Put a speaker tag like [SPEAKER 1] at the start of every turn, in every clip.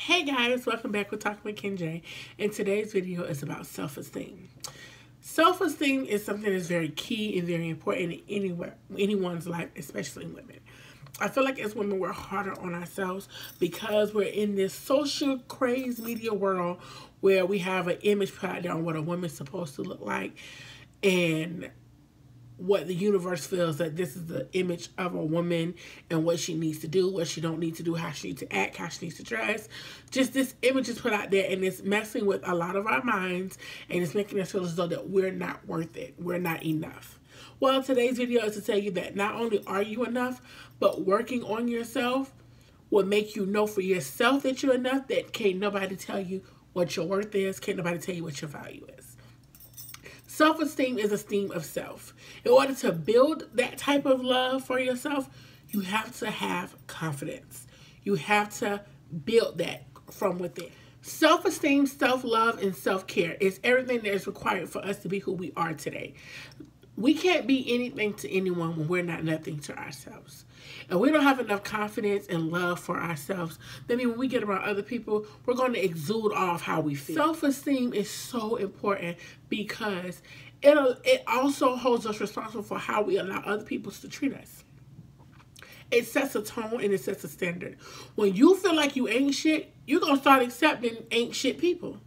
[SPEAKER 1] Hey guys, welcome back with Talking with Kenjay, and today's video is about self-esteem. Self-esteem is something that's very key and very important in anyone's life, especially women. I feel like as women we're harder on ourselves because we're in this social craze media world where we have an image put out there on what a woman's supposed to look like and what the universe feels that this is the image of a woman and what she needs to do, what she don't need to do, how she needs to act, how she needs to dress. Just this image is put out there and it's messing with a lot of our minds and it's making us feel as though that we're not worth it. We're not enough. Well, today's video is to tell you that not only are you enough, but working on yourself will make you know for yourself that you're enough, that can't nobody tell you what your worth is, can't nobody tell you what your value is. Self-esteem is esteem of self. In order to build that type of love for yourself, you have to have confidence. You have to build that from within. Self-esteem, self-love, and self-care is everything that is required for us to be who we are today. We can't be anything to anyone when we're not nothing to ourselves. And we don't have enough confidence and love for ourselves. That means when we get around other people, we're going to exude off how we feel. Self-esteem is so important because it also holds us responsible for how we allow other people to treat us. It sets a tone and it sets a standard. When you feel like you ain't shit, you're going to start accepting ain't shit people.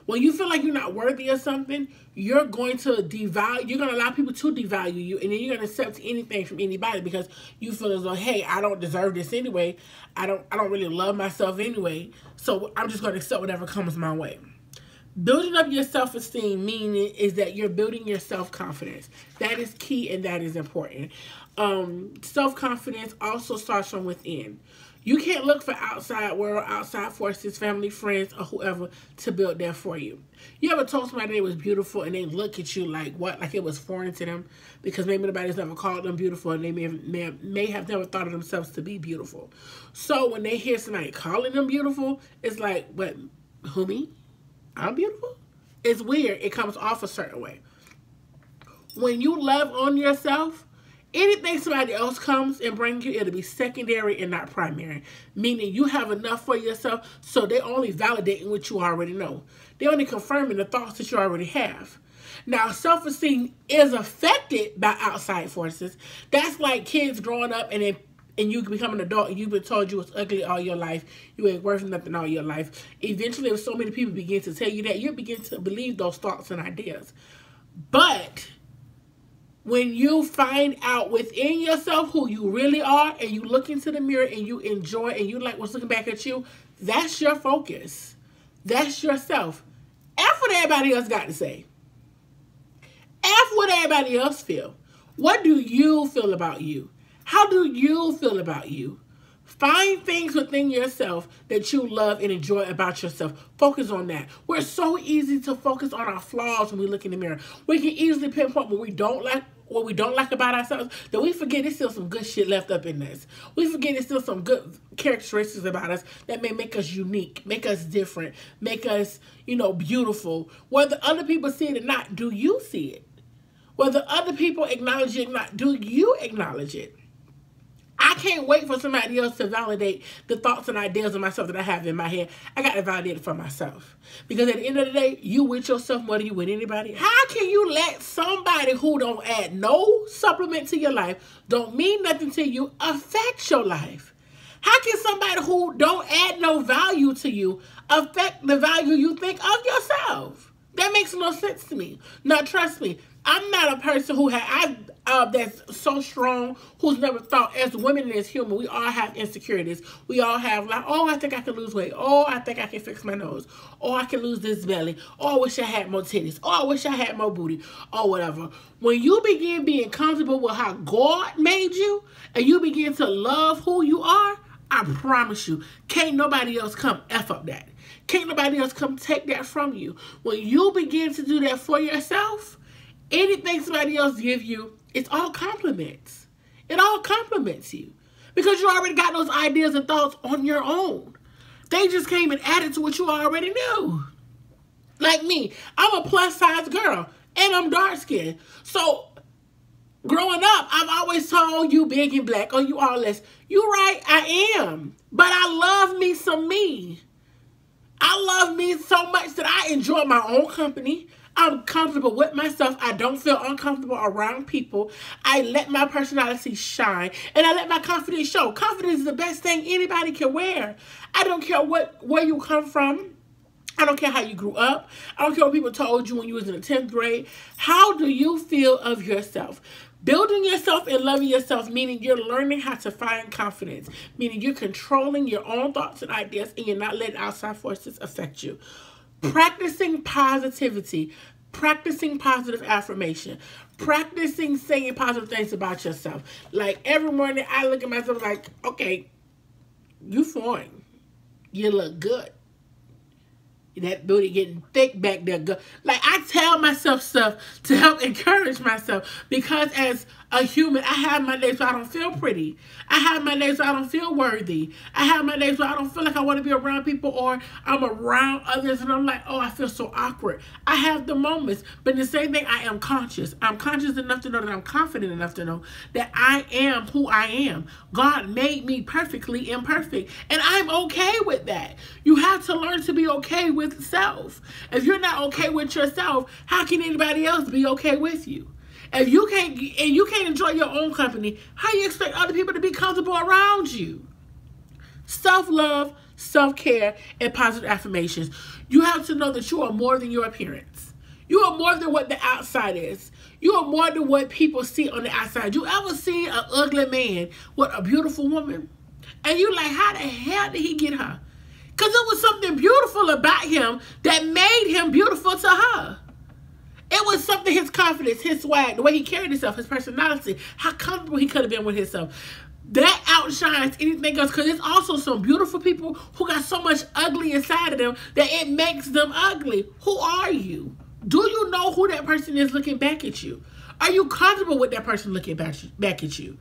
[SPEAKER 1] When you feel like you're not worthy of something, you're going to allow people to devalue you, and then you're going to accept anything from anybody because you feel as though, hey, I don't deserve this anyway. I don't really love myself anyway, so I'm just going to accept whatever comes my way. Building up your self-esteem meaning is that you're building your self-confidence. That is key and that is important. Self-confidence also starts from within. You can't look for outside world, outside forces, family, friends, or whoever to build that for you. You ever told somebody they was beautiful and they look at you like what? Like it was foreign to them because maybe nobody's never called them beautiful and they may have never thought of themselves to be beautiful. So when they hear somebody calling them beautiful, it's like, what, who, me? I'm beautiful? It's weird. It comes off a certain way. When you love on yourself, anything somebody else comes and brings you, it'll be secondary and not primary. Meaning you have enough for yourself, so they're only validating what you already know. They're only confirming the thoughts that you already have. Now, self-esteem is affected by outside forces. That's like kids growing up and you become an adult and you've been told you was ugly all your life, you ain't worth nothing all your life. Eventually, if so many people begin to tell you that, you begin to believe those thoughts and ideas. But when you find out within yourself who you really are and you look into the mirror and you enjoy and you like what's looking back at you, that's your focus. That's yourself. F what everybody else got to say. F what everybody else feel. What do you feel about you? How do you feel about you? Find things within yourself that you love and enjoy about yourself. Focus on that. We're so easy to focus on our flaws when we look in the mirror. We can easily pinpoint what we don't like about ourselves, that we forget there's still some good shit left up in us. We forget there's still some good characteristics about us that may make us unique, make us different, make us, beautiful. Whether other people see it or not, do you see it? Whether other people acknowledge it or not, do you acknowledge it? I can't wait for somebody else to validate the thoughts and ideas of myself that I have in my head. I got to validate it for myself. Because at the end of the day, you with yourself more than you with anybody else. How can you let somebody who don't add no supplement to your life, don't mean nothing to you, affect your life? How can somebody who don't add no value to you affect the value you think of yourself? That makes no sense to me. Now, trust me, I'm not a person who that's so strong, who's never thought, as women and as human, we all have insecurities. We all have like, oh, I think I can lose weight. Oh, I think I can fix my nose. Oh, I can lose this belly. Oh, I wish I had more titties. Oh, I wish I had more booty. Or whatever. When you begin being comfortable with how God made you, and you begin to love who you are, I promise you, can't nobody else come F up that. Can't nobody else come take that from you. When you begin to do that for yourself, anything somebody else give you, it's all compliments. It all compliments you. Because you already got those ideas and thoughts on your own. They just came and added to what you already knew. Like me, I'm a plus size girl and I'm dark skinned. So growing up, I've always told you big and black, oh, you all this. You're right, I am. But I love me some me. I love me so much that I enjoy my own company. I'm comfortable with myself. I don't feel uncomfortable around people. I let my personality shine, and I let my confidence show. Confidence is the best thing anybody can wear. I don't care where you come from. I don't care how you grew up. I don't care what people told you when you was in the 10th grade. How do you feel of yourself? Building yourself and loving yourself, meaning you're learning how to find confidence, meaning you're controlling your own thoughts and ideas, and you're not letting outside forces affect you. Practicing positivity, practicing positive affirmation, practicing saying positive things about yourself. Like every morning I look at myself like, okay, you fine. You look good. That booty getting thick back there. Like, I tell myself stuff to help encourage myself, because as a human, I have my days where I don't feel pretty. I have my days where I don't feel worthy. I have my days where I don't feel like I want to be around people, or I'm around others and I'm like, oh, I feel so awkward. I have the moments, but the same thing, I am conscious. I'm conscious enough to know that I'm confident enough to know that I am who I am. God made me perfectly imperfect, and I'm okay with that. You have to learn to be okay with self. If you're not okay with yourself, how can anybody else be okay with you? If you can't enjoy your own company, how you expect other people to be comfortable around you? Self-love, self-care, and positive affirmations. You have to know that you are more than your appearance. You are more than what the outside is. You are more than what people see on the outside. You ever see an ugly man with a beautiful woman? And you like, how the hell did he get her? Because it was something beautiful about him that made him beautiful to her. It was something, his confidence, his swag, the way he carried himself, his personality, how comfortable he could have been with himself. That outshines anything else, because there's also some beautiful people who got so much ugly inside of them that it makes them ugly. Who are you? Do you know who that person is looking back at you? Are you comfortable with that person looking back at you?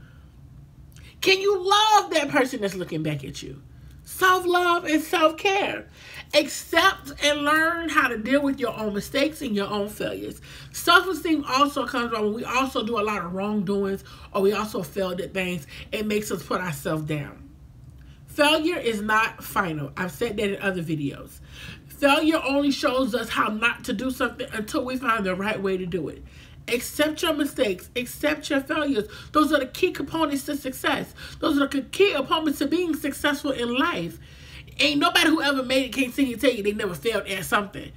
[SPEAKER 1] Can you love that person that's looking back at you? Self-love and self-care. Accept and learn how to deal with your own mistakes and your own failures. Self-esteem also comes from when we also do a lot of wrongdoings, or we also failed at things. It makes us put ourselves down. Failure is not final. I've said that in other videos. Failure only shows us how not to do something until we find the right way to do it. Accept your mistakes. Accept your failures. Those are the key components to success. Those are the key components to being successful in life. Ain't nobody who ever made it can't sit here and tell you they never failed at something.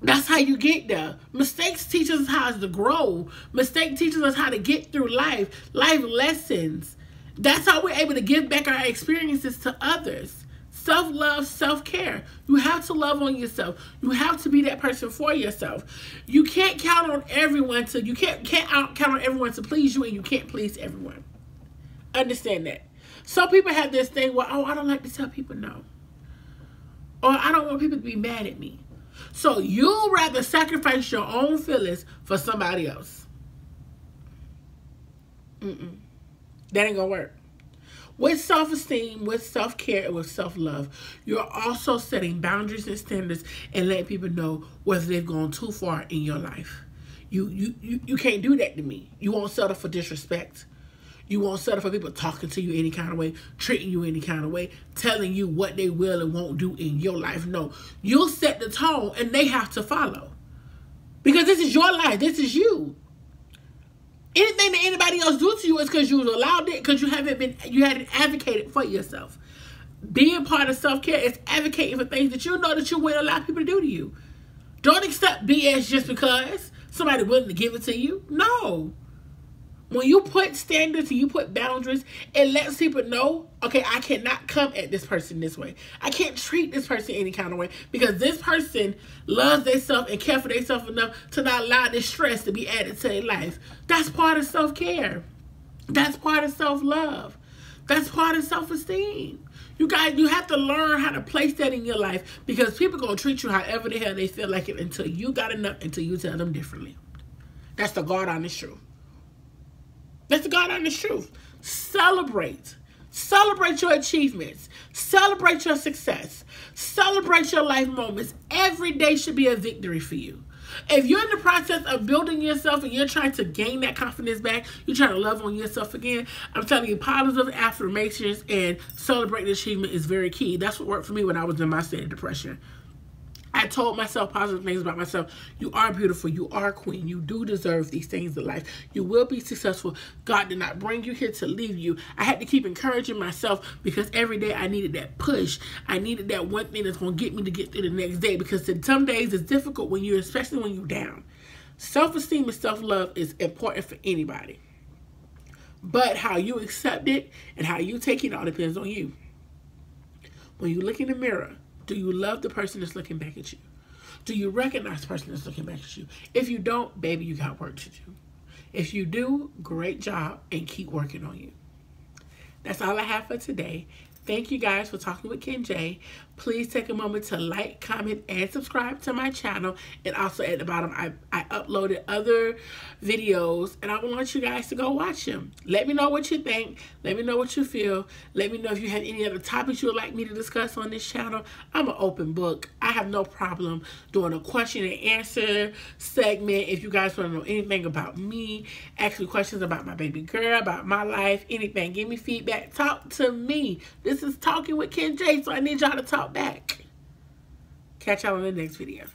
[SPEAKER 1] That's how you get there. Mistakes teach us how to grow. Mistakes teaches us how to get through life. Life lessons. That's how we're able to give back our experiences to others. Self-love, self-care. You have to love on yourself. You have to be that person for yourself. You can't count on everyone to, you can't count on everyone to please you, and you can't please everyone. Understand that. Some people have this thing where, oh, I don't like to tell people no. Or I don't want people to be mad at me. So you'll rather sacrifice your own feelings for somebody else. That ain't gonna work. With self-esteem, with self-care, and with self-love, you're also setting boundaries and standards and letting people know whether they've gone too far in your life. You can't do that to me. You won't settle for disrespect. You won't settle for people talking to you any kind of way, treating you any kind of way, telling you what they will and won't do in your life. No, you'll set the tone and they have to follow. Because this is your life. This is you. Anything that anybody else do to you is because you allowed it, because you hadn't advocated for yourself. Being part of self-care is advocating for things that you know that you wouldn't allow people to do to you. Don't accept BS just because somebody willing to give it to you. No. When you put standards and you put boundaries, it lets people know, okay, I cannot come at this person this way. I can't treat this person any kind of way, because this person loves themselves and care for themselves enough to not allow this stress to be added to their life. That's part of self-care. That's part of self-love. That's part of self-esteem. You guys, you have to learn how to place that in your life, because people are going to treat you however the hell they feel like it until you got enough, until you tell them differently. That's the God honest truth. That's the God honest truth. Celebrate. Celebrate your achievements. Celebrate your success. Celebrate your life moments. Every day should be a victory for you. If you're in the process of building yourself and you're trying to gain that confidence back, you're trying to love on yourself again, I'm telling you, positive affirmations and celebrating achievement is very key. That's what worked for me when I was in my state of depression. I told myself positive things about myself. You are beautiful. You are queen. You do deserve these things in life. You will be successful. God did not bring you here to leave you. I had to keep encouraging myself because every day I needed that push. I needed that one thing that's going to get me to get through the next day, because some days it's difficult when you're, especially when you're down. Self-esteem and self-love is important for anybody. But how you accept it and how you take it all depends on you. When you look in the mirror, do you love the person that's looking back at you? Do you recognize the person that's looking back at you? If you don't, baby, you got work to do. If you do, great job, and keep working on you. That's all I have for today. Thank you guys for talking with Ken J. Please take a moment to like, comment, and subscribe to my channel. And also at the bottom, I uploaded other videos, and I want you guys to go watch them. Let me know what you think. Let me know what you feel. Let me know if you have any other topics you would like me to discuss on this channel. I'm an open book. I have no problem doing a question and answer segment. If you guys want to know anything about me, ask me questions about my baby girl, about my life, anything. Give me feedback. Talk to me. This is Talking with Ken J, so I need y'all to talk back. Catch y'all in the next video.